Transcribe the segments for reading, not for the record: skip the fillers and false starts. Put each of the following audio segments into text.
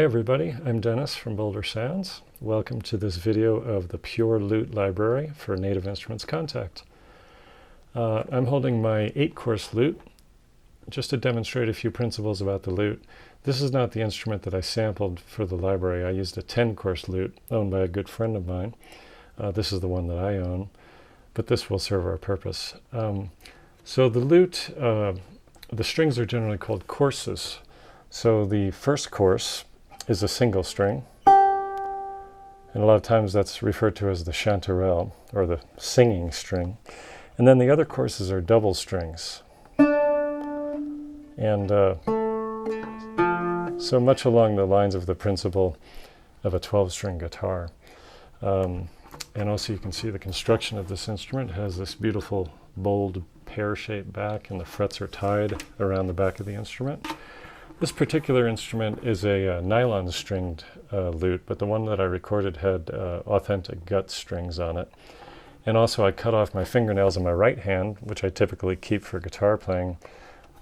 everybody, I'm Dennis from Boulder Sounds. Welcome to this video of the Pure Lute library for Native Instruments Kontakt. I'm holding my 8-course lute just to demonstrate a few principles about the lute. This is not the instrument that I sampled for the library. I used a 10-course lute owned by a good friend of mine. This is the one that I own, but this will serve our purpose. So the lute, the strings are generally called courses. So the first course is a single string, and a lot of times that's referred to as the chanterelle, or the singing string. And then the other courses are double strings. And so much along the lines of the principle of a 12-string guitar. And also you can see the construction of this instrument. It has this beautiful bold pear-shaped back, and the frets are tied around the back of the instrument. This particular instrument is a nylon stringed lute, but the one that I recorded had authentic gut strings on it. And also I cut off my fingernails on my right hand, which I typically keep for guitar playing,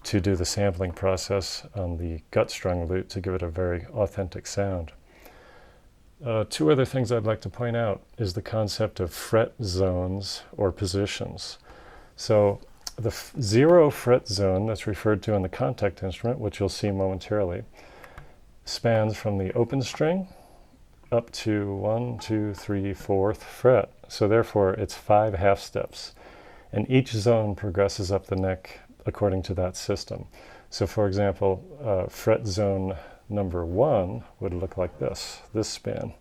to do the sampling process on the gut strung lute to give it a very authentic sound. Two other things I'd like to point out is the concept of fret zones or positions. So the 0 fret zone that's referred to in the Kontakt instrument, which you'll see momentarily, spans from the open string up to 1, 2, 3, 4th fret. So therefore it's 5 half steps, and each zone progresses up the neck according to that system. So for example, fret zone number 1 would look like this span.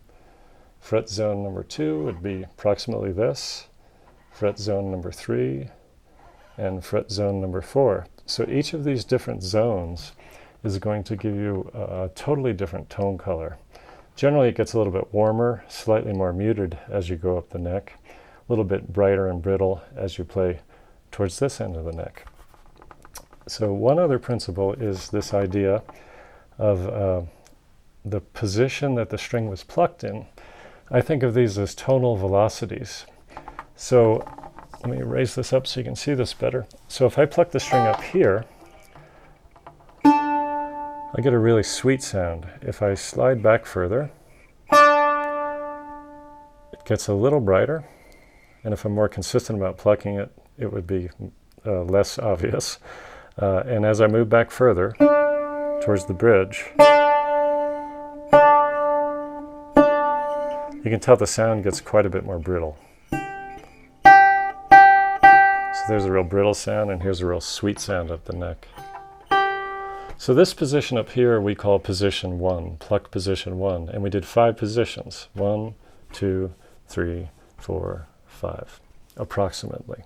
Fret zone number 2 would be approximately this. Fret zone number 3, and fret zone number 4. So each of these different zones is going to give you a totally different tone color. Generally it gets a little bit warmer, slightly more muted as you go up the neck, a little bit brighter and brittle as you play towards this end of the neck. So one other principle is this idea of the position that the string was plucked in. I think of these as tonal velocities. So let me raise this up so you can see this better. So if I pluck the string up here, I get a really sweet sound. If I slide back further, it gets a little brighter. And if I'm more consistent about plucking it, it would be less obvious. And as I move back further towards the bridge, you can tell the sound gets quite a bit more brittle. So there's a real brittle sound, and here's a real sweet sound up the neck. So this position up here we call position 1, pluck position 1, and we did 5 positions. 1, 2, 3, 4, 5, approximately.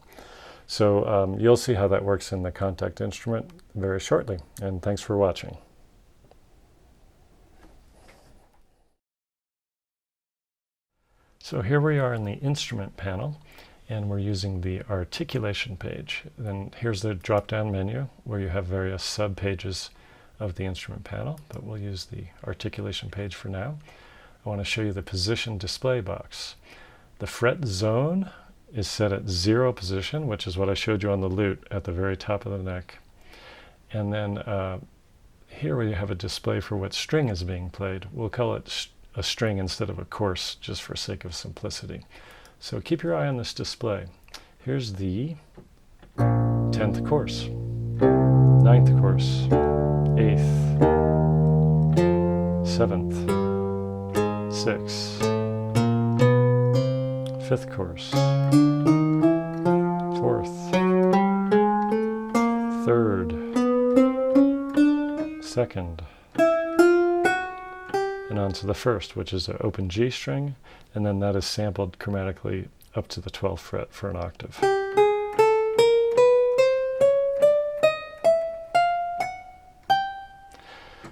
So you'll see how that works in the Kontakt instrument very shortly, and thanks for watching. So here we are in the instrument panel, and we're using the Articulation page. Then here's the drop-down menu where you have various sub-pages of the instrument panel, but we'll use the Articulation page for now. I want to show you the position display box. The fret zone is set at 0 position, which is what I showed you on the lute at the very top of the neck. And then here we have a display for what string is being played. We'll call it a string instead of a course, just for sake of simplicity. So keep your eye on this display. Here's the 10th course, 9th course, 8th, 7th, 6th, 5th course, 4th, 3rd, 2nd, and on to the 1st, which is an open G string, and then that is sampled chromatically up to the 12th fret for an octave.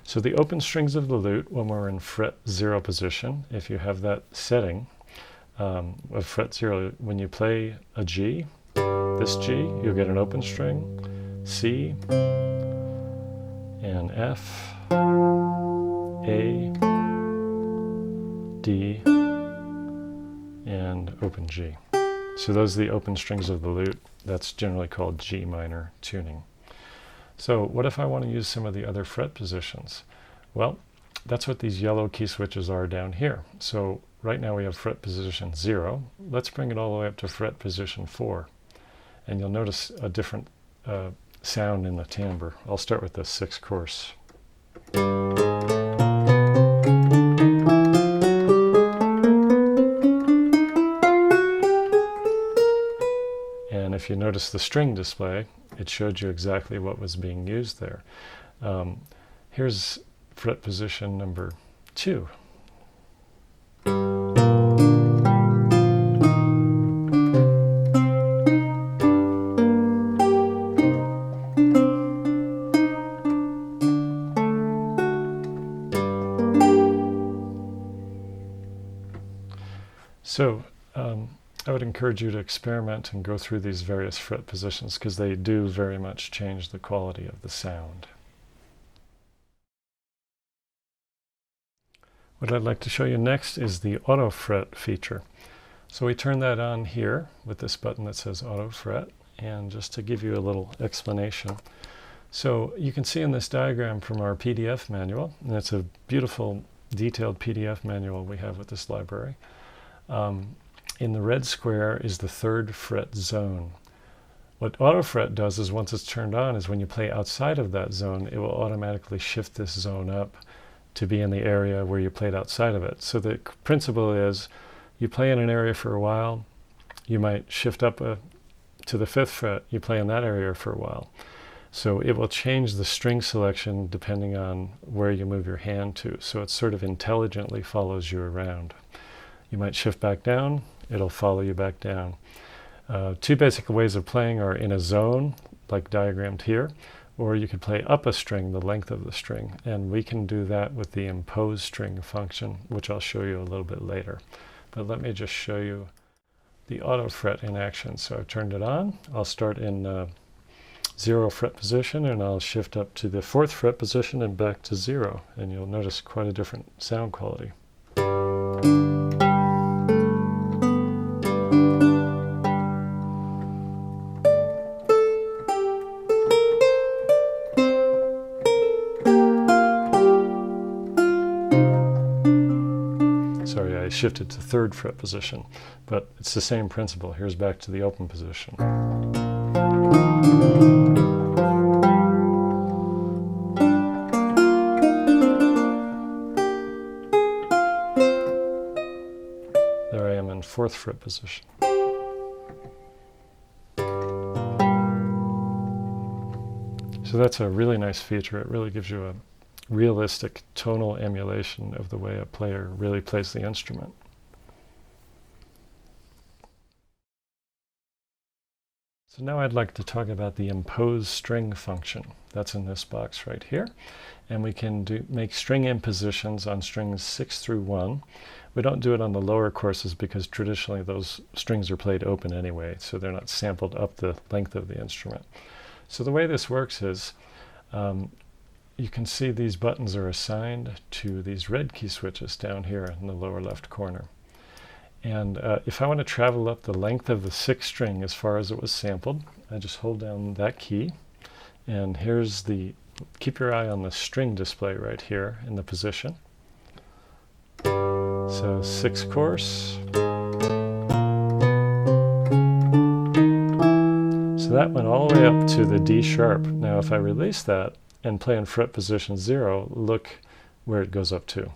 So the open strings of the lute, when we're in fret 0 position, if you have that setting of fret 0, when you play a G, this G, you'll get an open string, C, and F, A, D, and open G. So those are the open strings of the lute. That's generally called G minor tuning. So what if I want to use some of the other fret positions? Well, that's what these yellow key switches are down here. So right now we have fret position 0. Let's bring it all the way up to fret position 4. And you'll notice a different sound in the timbre. I'll start with the 6th course. And if you notice the string display, it showed you exactly what was being used there. Here's fret position number 2. So I would encourage you to experiment and go through these various fret positions because they do very much change the quality of the sound. What I'd like to show you next is the auto fret feature. So we turn that on here with this button that says auto fret, and just to give you a little explanation. So you can see in this diagram from our PDF manual, and it's a beautiful detailed PDF manual we have with this library. In the red square is the 3rd fret zone. What auto fret does is once it's turned on is when you play outside of that zone, it will automatically shift this zone up to be in the area where you played outside of it. So the principle is you play in an area for a while, you might shift up to the 5th fret, you play in that area for a while. So it will change the string selection depending on where you move your hand to. So it sort of intelligently follows you around. You might shift back down, it'll follow you back down. 2 basic ways of playing are in a zone, like diagrammed here, or you could play up a string, the length of the string, and we can do that with the impose string function, which I'll show you a little bit later. But let me just show you the auto fret in action. So I've turned it on. I'll start in 0 fret position, and I'll shift up to the 4th fret position and back to 0, and you'll notice quite a different sound quality. Sorry, I shifted to 3rd fret position, but it's the same principle. Here's back to the open position. There I am in 4th fret position. So that's a really nice feature. It really gives you a realistic tonal emulation of the way a player really plays the instrument. So now I'd like to talk about the impose string function. That's in this box right here. And we can make string impositions on strings 6 through 1. We don't do it on the lower courses because traditionally those strings are played open anyway, so they're not sampled up the length of the instrument. So the way this works is you can see these buttons are assigned to these red key switches down here in the lower left corner. And if I want to travel up the length of the 6th string as far as it was sampled, I just hold down that key. And here's the, keep your eye on the string display right here in the position. So 6th course. So that went all the way up to the D sharp. Now if I release that and play in fret position 0, look where it goes up to.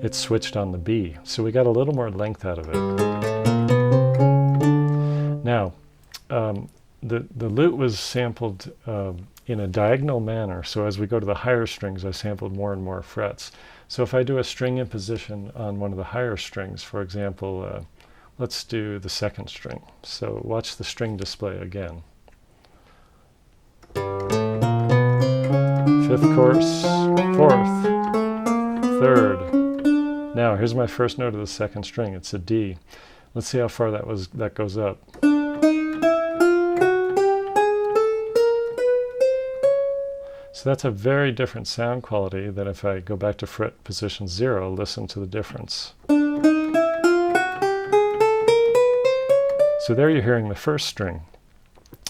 It's switched on the B, so we got a little more length out of it. Now, the lute was sampled in a diagonal manner, so as we go to the higher strings, I sampled more and more frets. So if I do a string imposition on one of the higher strings, for example, let's do the 2nd string. So watch the string display again. 5th course, 4th, 3rd. Now here's my first note of the 2nd string. It's a D. Let's see how far that goes up. So that's a very different sound quality than if I go back to fret position 0. Listen to the difference. So there you're hearing the 1st string.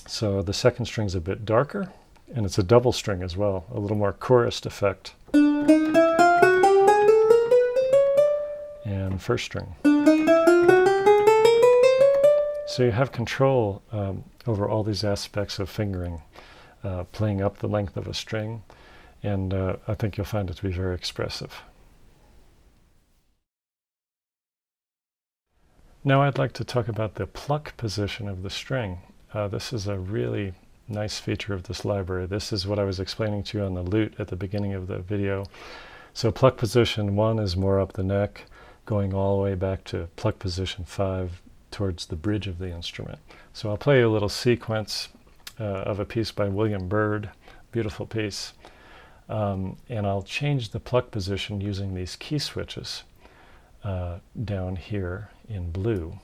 So the 2nd string's a bit darker, And it's a double string as well, a little more chorused effect. And first string. So you have control over all these aspects of fingering, playing up the length of a string, and I think you'll find it to be very expressive. Now I'd like to talk about the pluck position of the string. This is a really nice feature of this library. This is what I was explaining to you on the lute at the beginning of the video. So pluck position 1 is more up the neck, going all the way back to pluck position 5 towards the bridge of the instrument. So I'll play a little sequence of a piece by William Byrd, beautiful piece, and I'll change the pluck position using these key switches down here in blue.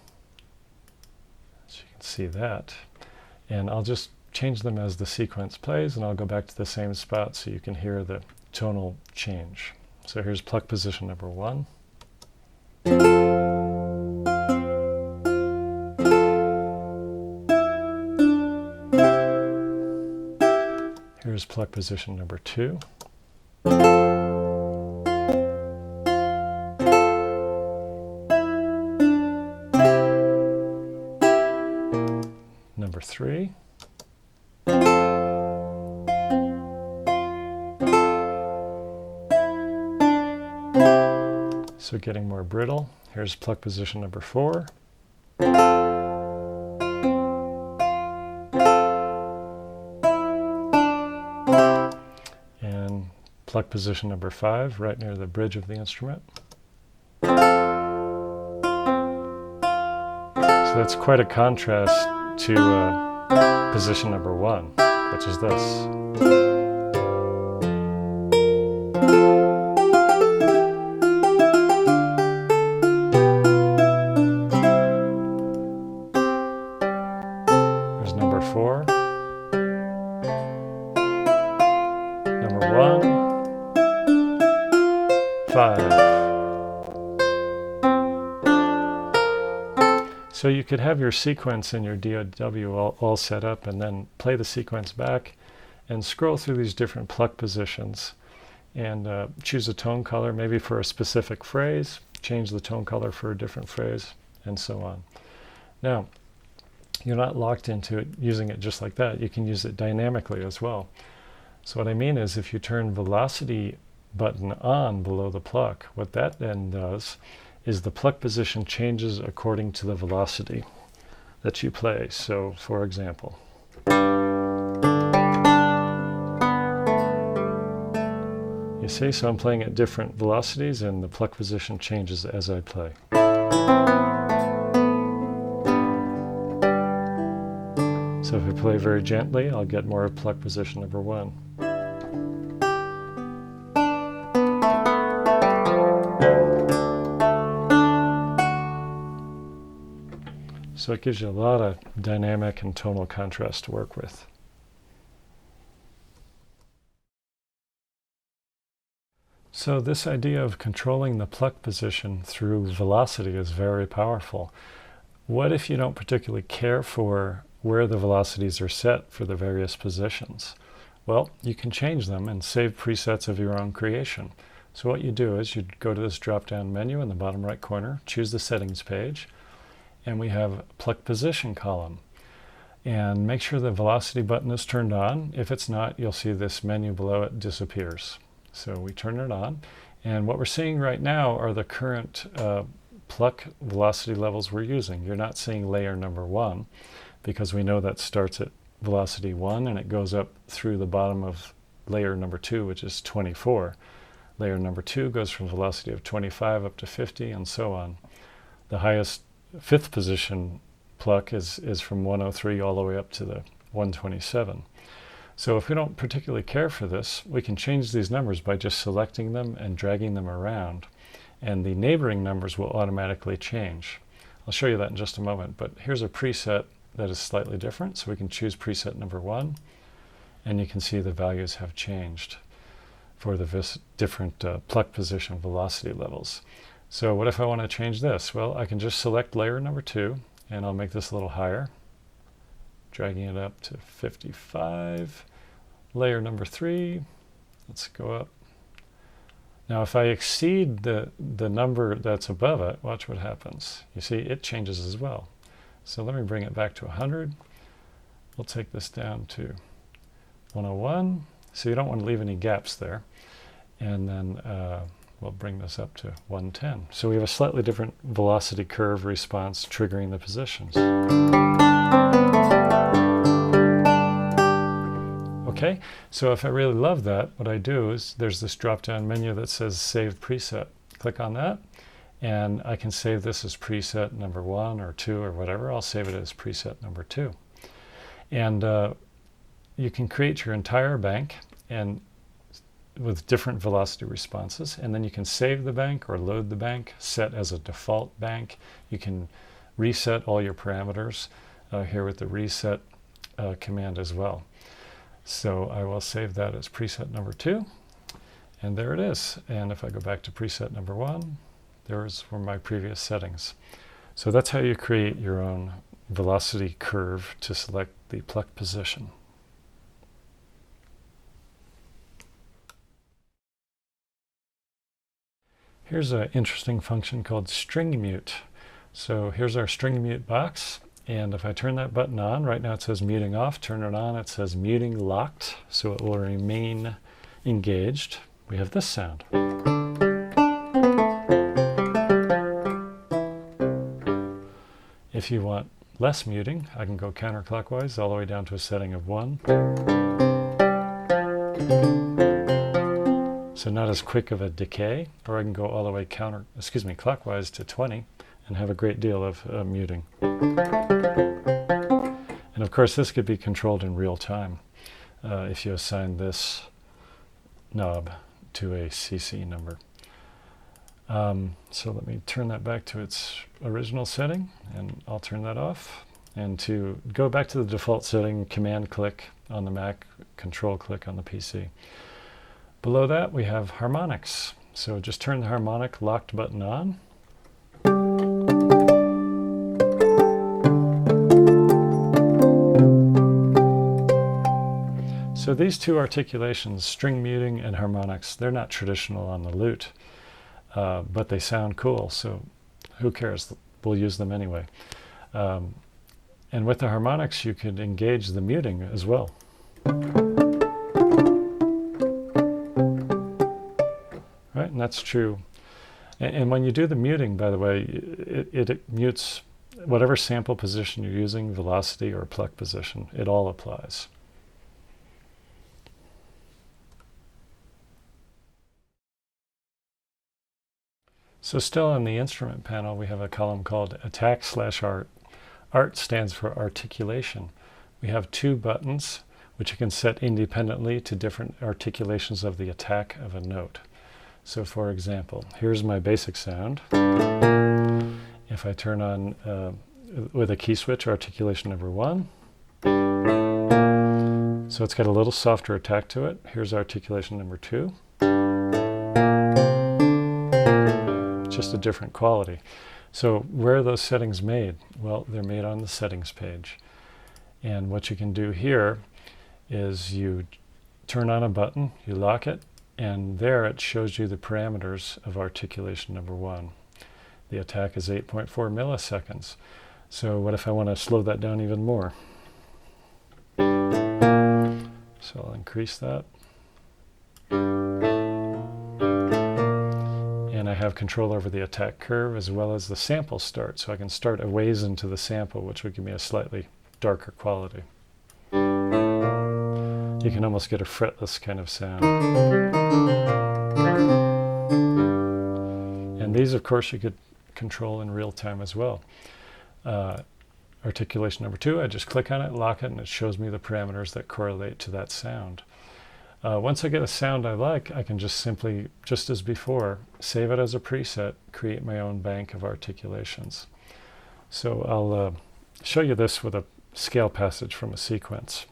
So you can see that. And I'll just change them as the sequence plays, and I'll go back to the same spot so you can hear the tonal change. So here's pluck position number 1. Here's pluck position number 2. Number 3. So getting more brittle. Here's pluck position number 4. And pluck position number 5, right near the bridge of the instrument. So that's quite a contrast to position number 1, which is this. There's number 4, number 1, 5. So you could have your sequence in your DAW all set up and then play the sequence back and scroll through these different pluck positions and choose a tone color, maybe for a specific phrase, change the tone color for a different phrase, and so on. Now, you're not locked into it using it just like that. You can use it dynamically as well. So what I mean is if you turn velocity button on below the pluck, what that then does is the pluck position changes according to the velocity that you play. So, for example, you see, so I'm playing at different velocities and the pluck position changes as I play. So if I play very gently, I'll get more pluck position number 1. So it gives you a lot of dynamic and tonal contrast to work with. So this idea of controlling the pluck position through velocity is very powerful. What if you don't particularly care for where the velocities are set for the various positions? Well, you can change them and save presets of your own creation. So what you do is you go to this drop-down menu in the bottom right corner, choose the settings page, and we have a pluck position column. And make sure the velocity button is turned on. If it's not, you'll see this menu below it disappears. So we turn it on, and what we're seeing right now are the current pluck velocity levels we're using. You're not seeing layer number 1 because we know that starts at velocity 1 and it goes up through the bottom of layer number 2, which is 24. Layer number 2 goes from velocity of 25 up to 50 and so on. The highest 5th position pluck is from 103 all the way up to the 127. So if we don't particularly care for this, we can change these numbers by just selecting them and dragging them around, and the neighboring numbers will automatically change. I'll show you that in just a moment, but here's a preset that is slightly different. So we can choose preset number 1, and you can see the values have changed for the different pluck position velocity levels. So what if I want to change this? Well, I can just select layer number 2, and I'll make this a little higher, dragging it up to 55, layer number 3. Let's go up. Now if I exceed the number that's above it, watch what happens. You see, it changes as well. So let me bring it back to 100. We'll take this down to 101. So you don't want to leave any gaps there. And then we'll bring this up to 110. So we have a slightly different velocity curve response triggering the positions. Okay, so if I really love that, what I do is there's this drop-down menu that says Save Preset. Click on that, and I can save this as preset number 1 or 2 or whatever. I'll save it as preset number 2. And you can create your entire bank and with different velocity responses, and then you can save the bank or load the bank, set as a default bank. You can reset all your parameters here with the reset command as well. So I will save that as preset number 2, and there it is. And if I go back to preset number 1, there's were my previous settings. So that's how you create your own velocity curve to select the pluck position. Here's an interesting function called string mute. So here's our string mute box. And if I turn that button on, right now it says muting off, turn it on, it says muting locked, so it will remain engaged. We have this sound. If you want less muting, I can go counterclockwise all the way down to a setting of 1. So not as quick of a decay, or I can go all the way clockwise to 20 and have a great deal of muting. And of course this could be controlled in real time if you assign this knob to a CC number. So let me turn that back to its original setting, and I'll turn that off. And to go back to the default setting, command click on the Mac, control click on the PC. Below that we have harmonics. So just turn the harmonic locked button on. So these two articulations, string muting and harmonics, they're not traditional on the lute, but they sound cool, so who cares? We'll use them anyway. And with the harmonics, you could engage the muting as well. Right, and that's true. And when you do the muting, by the way, it mutes whatever sample position you're using, velocity or pluck position, it all applies. So still on the instrument panel, we have a column called Attack/Art. Art stands for articulation. We have 2 buttons, which you can set independently to different articulations of the attack of a note. So for example, here's my basic sound. If I turn on, with a key switch, articulation number 1. So it's got a little softer attack to it. Here's articulation number 2. Just a different quality. So where are those settings made? Well, they're made on the settings page. And what you can do here is you turn on a button, you lock it, and there it shows you the parameters of articulation number 1. The attack is 8.4 milliseconds. So what if I want to slow that down even more? So I'll increase that. And I have control over the attack curve as well as the sample start. So I can start a ways into the sample, which would give me a slightly darker quality. You can almost get a fretless kind of sound. And these, of course, you could control in real time as well. Articulation number 2, I just click on it, lock it, and it shows me the parameters that correlate to that sound. Once I get a sound I like, I can just simply, just as before, save it as a preset, create my own bank of articulations. So I'll show you this with a scale passage from a sequence.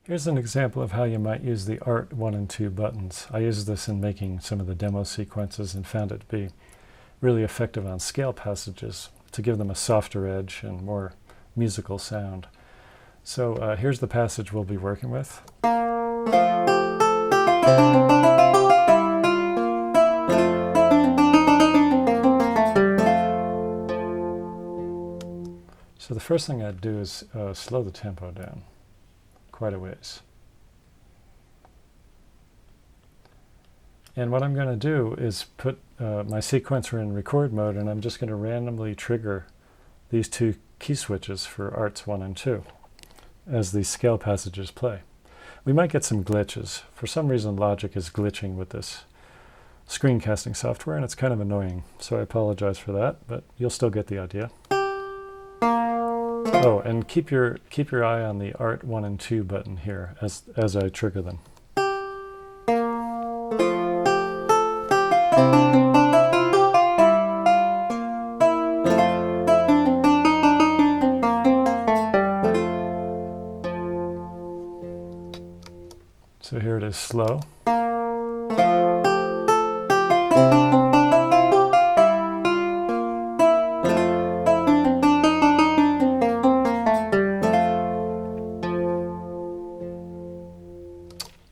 Here's an example of how you might use the Art 1 and 2 buttons. I used this in making some of the demo sequences and found it to be really effective on scale passages to give them a softer edge and more musical sound. So here's the passage we'll be working with. So the first thing I'd do is slow the tempo down quite a ways. And what I'm going to do is put my sequencer in record mode, and I'm just going to randomly trigger these two key switches for arts 1 and 2 as these scale passages play. We might get some glitches. For some reason, Logic is glitching with this screencasting software, and it's kind of annoying. So I apologize for that, but you'll still get the idea. Oh, and keep your eye on the Art 1 and 2 button here as I trigger them. So here it is slow.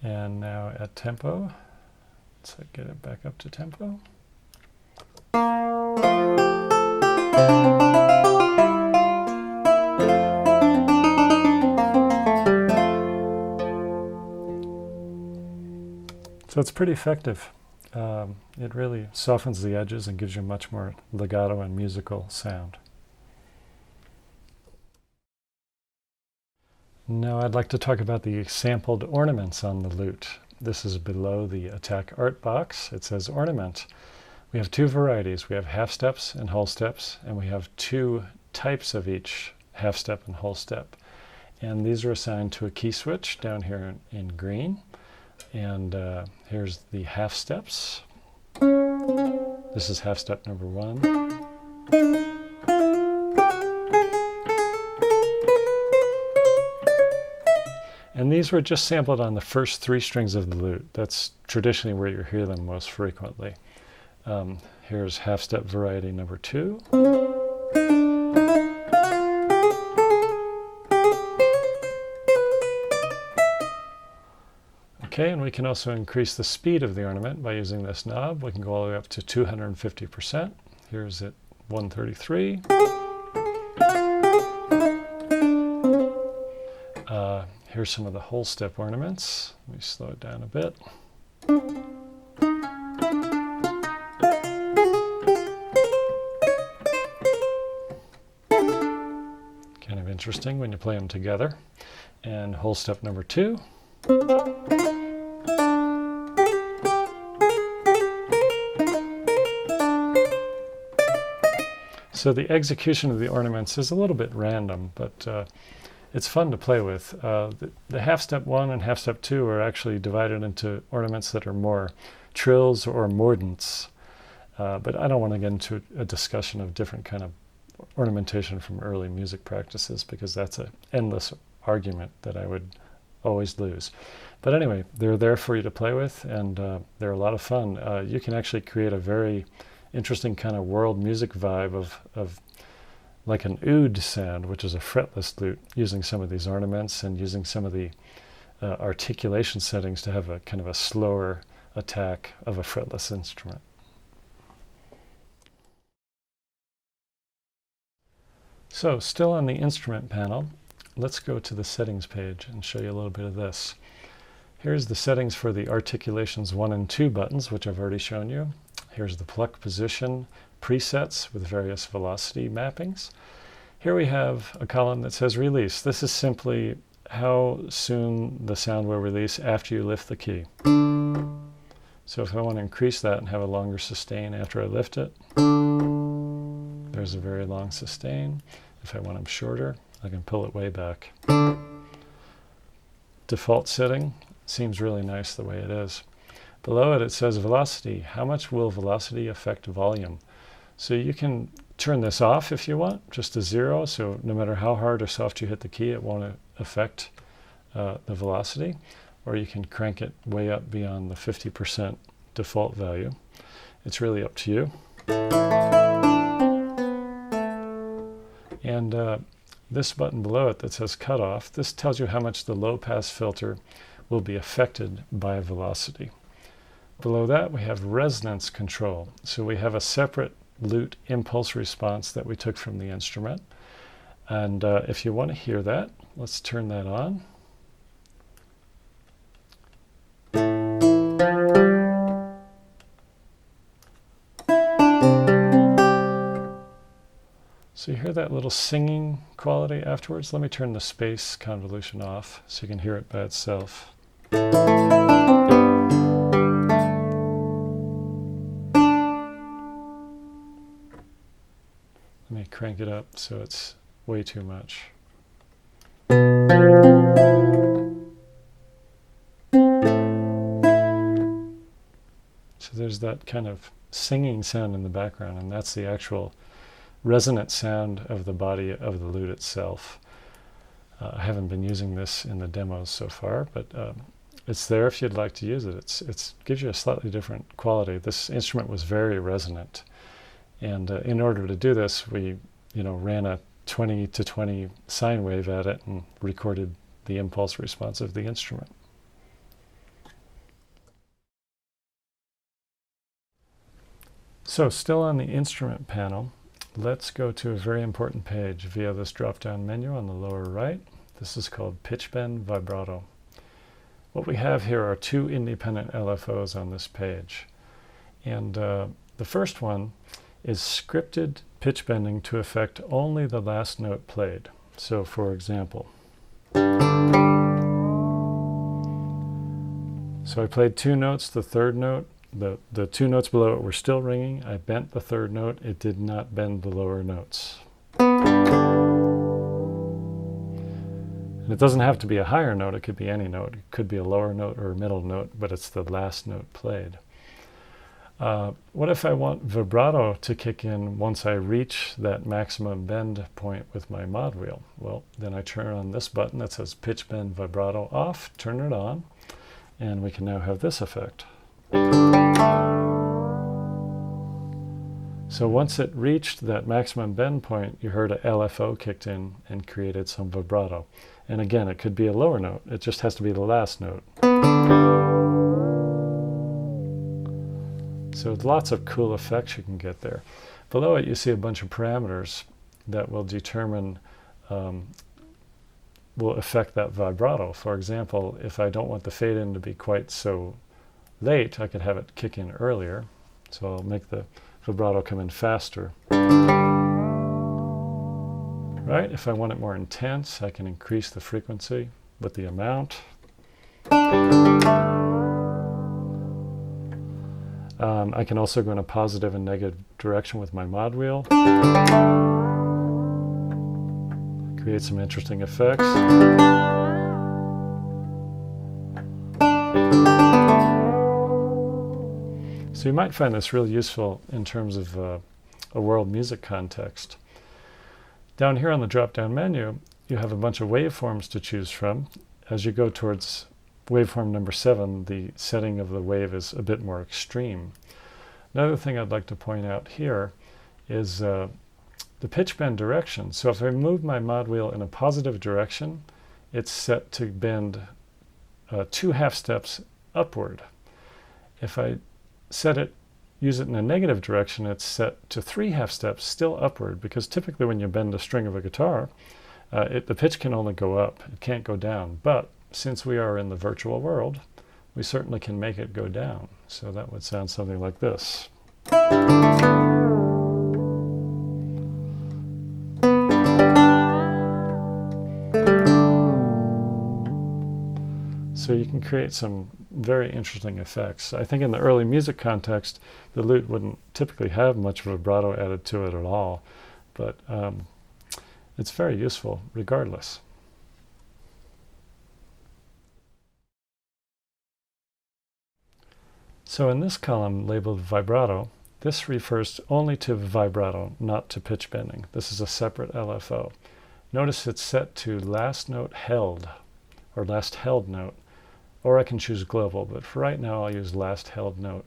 And now at tempo, let's get it back up to tempo. So it's pretty effective. It really softens the edges and gives you much more legato and musical sound. Now I'd like to talk about the sampled ornaments on the lute. This is below the Attack Art box. It says Ornament. We have two varieties. We have half steps and whole steps, and we have two types of each half step and whole step. And these are assigned to a key switch down here in green. And here's the half steps. This is half step number 1. And these were just sampled on the first 3 strings of the lute. That's traditionally where you hear them most frequently. Here's half step variety number 2. Okay, and we can also increase the speed of the ornament by using this knob. We can go all the way up to 250%. Here's at 133. Here's some of the whole step ornaments. Let me slow it down a bit. Kind of interesting when you play them together. And whole step number 2. So the execution of the ornaments is a little bit random, but it's fun to play with. The half step 1 and half step 2 are actually divided into ornaments that are more trills or mordents. But I don't want to get into a discussion of different kind of ornamentation from early music practices, because that's an endless argument that I would always lose. But anyway, they're there for you to play with, and they're a lot of fun. You can actually create a very interesting kind of world music vibe of like an oud sound, which is a fretless lute, using some of these ornaments and using some of the articulation settings to have a kind of a slower attack of a fretless instrument. So still on the instrument panel, let's go to the settings page and show you a little bit of this. Here's the settings for the Articulations 1 and 2 buttons, which I've already shown you. Here's the Pluck Position presets with various velocity mappings. Here we have a column that says Release. This is simply how soon the sound will release after you lift the key. So if I want to increase that and have a longer sustain after I lift it, there's a very long sustain. If I want them shorter, I can pull it way back. Default setting seems really nice the way it is. Below it, it says velocity. How much will velocity affect volume? So you can turn this off if you want, just to 0. So no matter how hard or soft you hit the key, it won't affect the velocity. Or you can crank it way up beyond the 50% default value. It's really up to you. And this button below it that says cutoff, this tells you how much the low-pass filter will be affected by velocity. Below that, we have resonance control. So we have a separate lute impulse response that we took from the instrument. And if you want to hear that, let's turn that on. So you hear that little singing quality afterwards? Let me turn the space convolution off so you can hear it by itself. Let me crank it up so it's way too much. So there's that kind of singing sound in the background, and that's the actual resonant sound of the body of the lute itself. I haven't been using this in the demos so far, but it's there if you'd like to use it. It gives you a slightly different quality. This instrument was very resonant, and in order to do this, we ran a 20 to 20 sine wave at it and recorded the impulse response of the instrument. So still on the instrument panel, let's go to a very important page via this drop-down menu on the lower right. This is called Pitch Bend Vibrato. What we have here are two independent LFOs on this page. And the first one is scripted pitch bending to affect only the last note played. So for example, so I played two notes, the third note, the two notes below it were still ringing. I bent the third note. It did not bend the lower notes. And it doesn't have to be a higher note. It could be any note. It could be a lower note or a middle note, but it's the last note played. What if I want vibrato to kick in once I reach that maximum bend point with my mod wheel? Well, then I turn on this button that says Pitch Bend Vibrato off, turn it on, and we can now have this effect. So once it reached that maximum bend point, you heard a LFO kicked in and created some vibrato. And again, it could be a lower note. It just has to be the last note. So lots of cool effects you can get there. Below it, you see a bunch of parameters that will determine, will affect that vibrato. For example, if I don't want the fade in to be quite so late, I could have it kick in earlier. So I'll make the vibrato come in faster. Right? If I want it more intense, I can increase the frequency with the amount. I can also go in a positive and negative direction with my mod wheel. Create some interesting effects. So you might find this really useful in terms of a world music context. Down here on the drop-down menu, you have a bunch of waveforms to choose from. As you go towards waveform number 7, the setting of the wave is a bit more extreme. Another thing I'd like to point out here is the pitch bend direction. So if I move my mod wheel in a positive direction, it's set to bend 2 half steps upward. If I use it in a negative direction, it's set to 3 half steps still upward, because typically when you bend a string of a guitar, the pitch can only go up. It can't go down. But since we are in the virtual world, we certainly can make it go down. So that would sound something like this. So you can create some very interesting effects. I think in the early music context, the lute wouldn't typically have much vibrato added to it at all, but it's very useful regardless. So in this column labeled vibrato, this refers only to vibrato, not to pitch bending. This is a separate LFO. Notice it's set to last note held, or last held note, or I can choose global, but for right now I'll use last held note.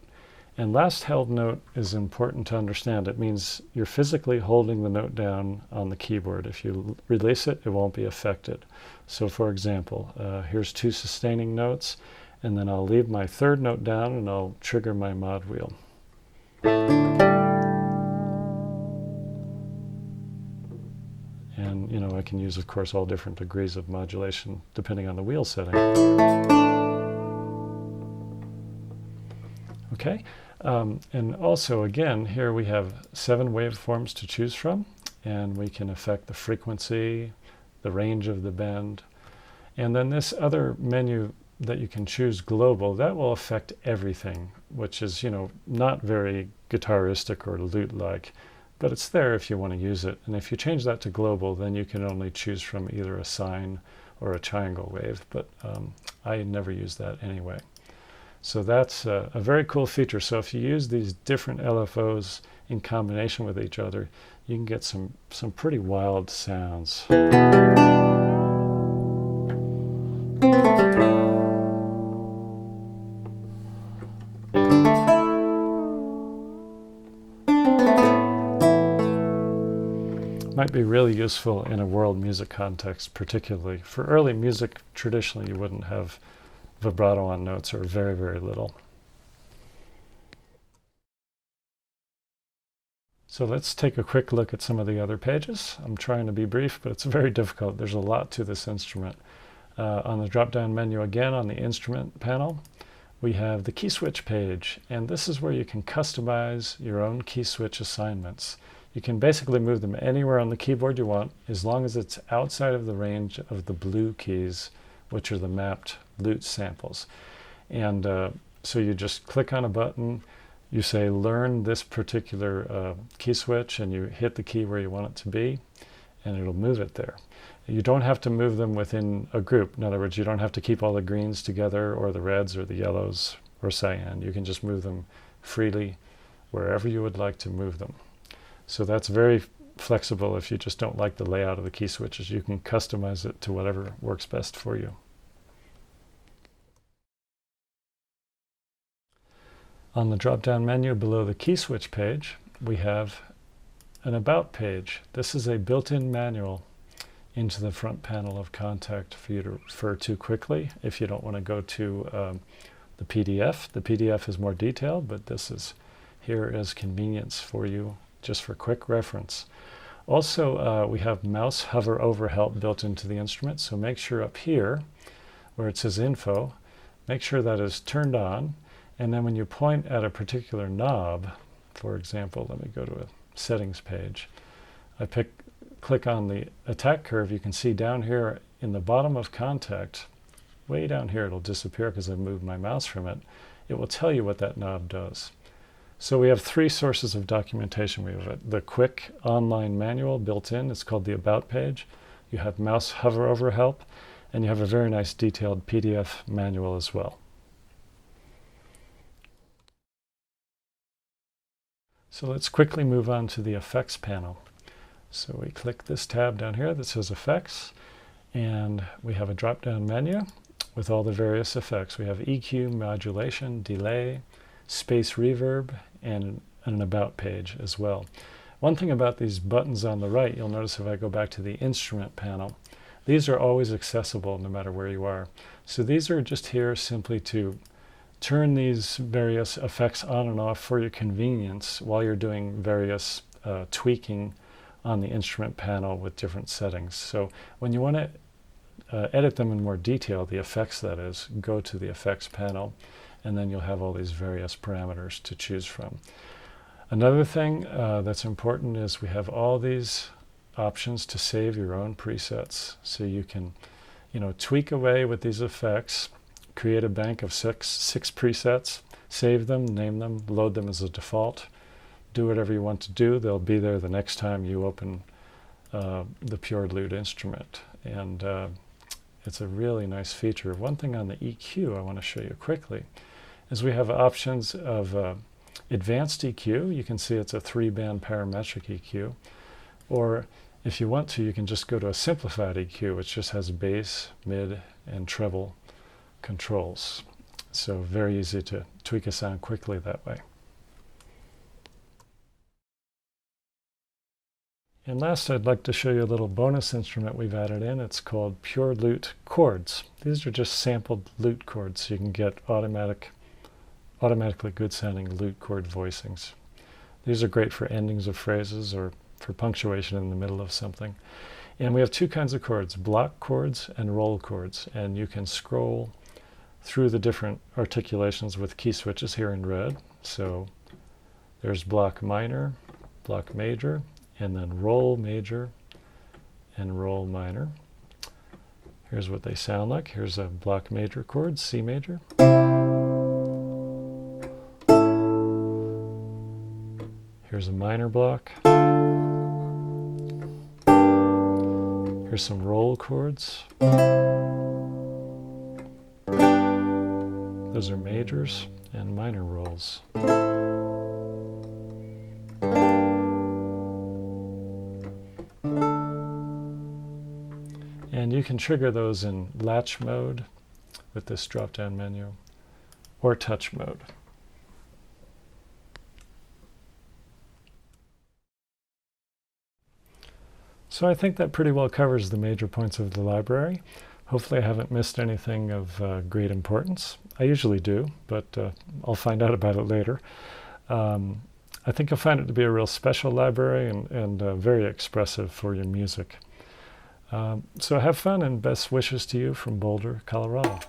And last held note is important to understand. It means you're physically holding the note down on the keyboard. If you release it, it won't be affected. So for example, here's 2 sustaining notes, and then I'll leave my 3rd note down and I'll trigger my mod wheel. And you know, I can use, of course, all different degrees of modulation depending on the wheel setting. Okay. And also, again, here we have 7 waveforms to choose from, and we can affect the frequency, the range of the bend. And then this other menu that you can choose, global, that will affect everything, which is, you know, not very guitaristic or lute-like, but it's there if you want to use it. And if you change that to global, then you can only choose from either a sine or a triangle wave, but I never use that anyway. So that's a very cool feature. So if you use these different LFOs in combination with each other, you can get some pretty wild sounds. Might be really useful in a world music context, particularly. For early music, traditionally you wouldn't have vibrato on notes, or very, very little. So let's take a quick look at some of the other pages. I'm trying to be brief, but it's very difficult. There's a lot to this instrument. On the drop-down menu again, on the instrument panel, we have the key switch page, and this is where you can customize your own key switch assignments. You can basically move them anywhere on the keyboard you want, as long as it's outside of the range of the blue keys, which are the mapped lute samples. And so you just click on a button, you say learn this particular key switch, and you hit the key where you want it to be, and it'll move it there. You don't have to move them within a group. In other words, you don't have to keep all the greens together, or the reds or the yellows or cyan. You can just move them freely wherever you would like to move them. So that's very flexible. If you just don't like the layout of the key switches, you can customize it to whatever works best for you. On the drop-down menu below the key switch page, we have an About page. This is a built-in manual into the front panel of Kontakt for you to refer to quickly if you don't want to go to the PDF. The PDF is more detailed, but this is here as convenience for you, just for quick reference. Also, we have mouse hover over help built into the instrument, so make sure up here where it says info, make sure that is turned on, and then when you point at a particular knob, for example, let me go to a settings page, I click on the attack curve. You can see down here in the bottom of Kontakt, way down here, it'll disappear because I moved my mouse from it. It will tell you what that knob does. So we have 3 sources of documentation. We have the quick online manual built in. It's called the About page. You have mouse hover over help, and you have a very nice detailed PDF manual as well. So let's quickly move on to the effects panel. So we click this tab down here that says effects, and we have a drop-down menu with all the various effects. We have EQ, modulation, delay, space reverb, and an About page as well. One thing about these buttons on the right, you'll notice if I go back to the instrument panel, these are always accessible no matter where you are. So these are just here simply to turn these various effects on and off for your convenience while you're doing various tweaking on the instrument panel with different settings. So when you want to edit them in more detail, the effects that is, go to the effects panel, and then you'll have all these various parameters to choose from. Another thing that's important is we have all these options to save your own presets. So you can, tweak away with these effects, create a bank of six presets, save them, name them, load them as a default, do whatever you want to do. They'll be there the next time you open the Pure Lute instrument. And it's a really nice feature. One thing on the EQ I want to show you quickly is we have options of advanced EQ. You can see it's a 3-band parametric EQ. Or if you want to, you can just go to a simplified EQ, which just has bass, mid, and treble controls. So very easy to tweak a sound quickly that way. And last, I'd like to show you a little bonus instrument we've added in. It's called Pure Lute chords. These are just sampled lute chords, so you can get automatically good sounding lute chord voicings. These are great for endings of phrases or for punctuation in the middle of something. And we have two kinds of chords, block chords and roll chords. And you can scroll through the different articulations with key switches here in red. So there's block minor, block major, and then roll major and roll minor. Here's what they sound like. Here's a block major chord, C major. Here's a minor block. Here's some roll chords. Those are majors and minor rolls. And you can trigger those in latch mode with this drop-down menu, or touch mode. So I think that pretty well covers the major points of the library. Hopefully I haven't missed anything of great importance. I usually do, but I'll find out about it later. I think you'll find it to be a real special library and very expressive for your music. So have fun, and best wishes to you from Boulder, Colorado.